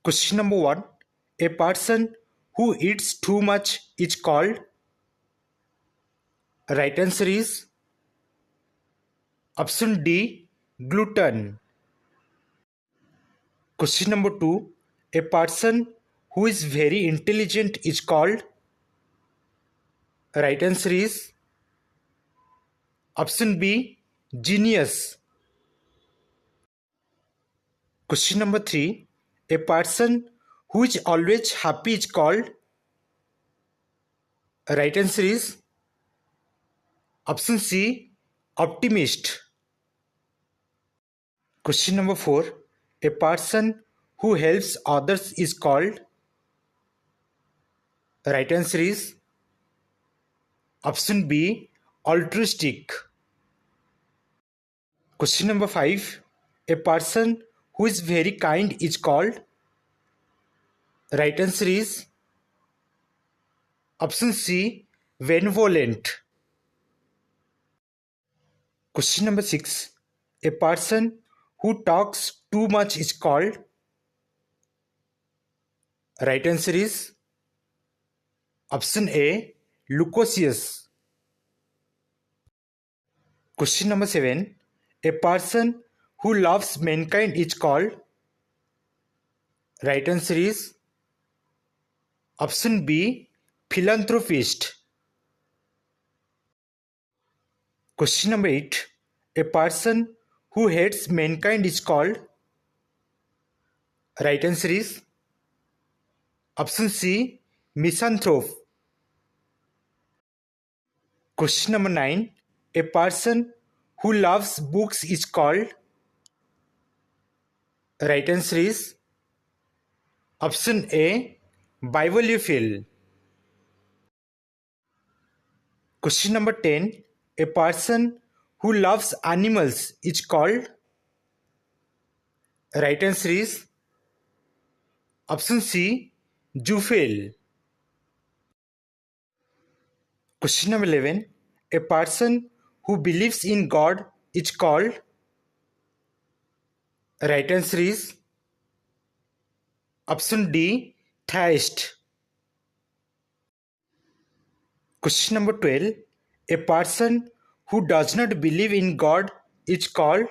Question number 1. A person who eats too much is called. Right answer is option D, gluten. Question number 2. A person who is very intelligent is called. Right answer is option B, genius. Question number 3. A person who is always happy is called. Right answer is option C, optimist. Question number 4. A person who helps others is called. Right answer is option B, altruistic. Question number 5. A person who is very kind is called. Right answer is option C, benevolent. Question number 6. A person who talks too much is called. Right answer is option A, loquacious. Question number 7. A person who loves mankind is called. Right answer is option B, philanthropist. Question number 8. A person who hates mankind is called. Right answer is option C, misanthrope. Question number 9. A person who loves books is called. Right answer is option A, bibliophile. Question number 10. A person who loves animals is called. Right answer is option C, zoophile. Question number 11. A person who believes in God is called. Right answer is option D, theist. Question number 12. A person who does not believe in God is called.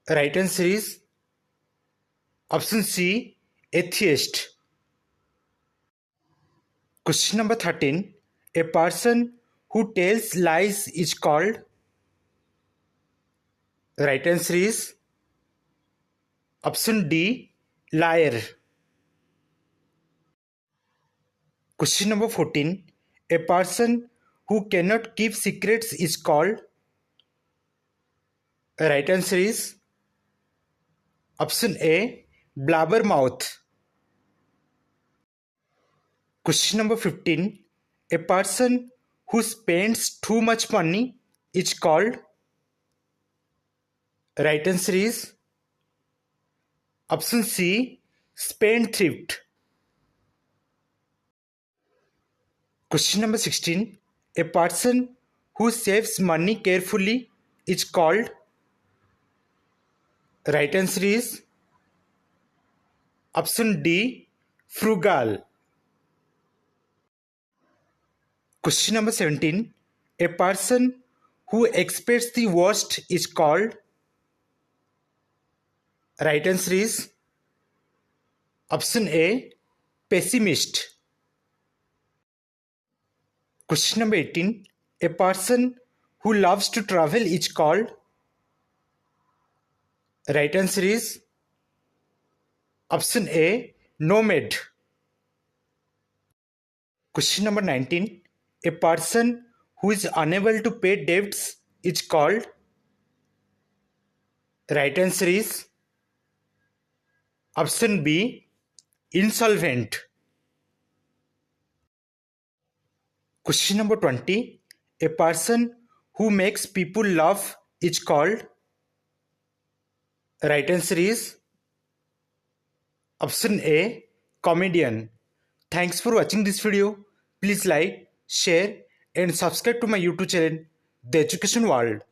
Right answer is option C, atheist. Question number 13. A person who tells lies is called. Right answer is option D, liar. Question number 14. A person who cannot keep secrets is called. Right answer is option A, blabbermouth. Question number 15. A person who spends too much money is called. Right answer is option C, spendthrift. Question number 16. A person who saves money carefully is called. Right answer is option D, frugal. Question number 17. A person who expects the worst is called. Right answer is option A, pessimist. Question number 18. A person who loves to travel is called. Right answer is option A, nomad. Question number 19. A person who is unable to pay debts is called. Right answer is option B, insolvent. Question number 20. A person who makes people laugh is called. Right answer is option A, comedian. Thanks for watching this video. Please like, share and subscribe to my YouTube channel, The Education World.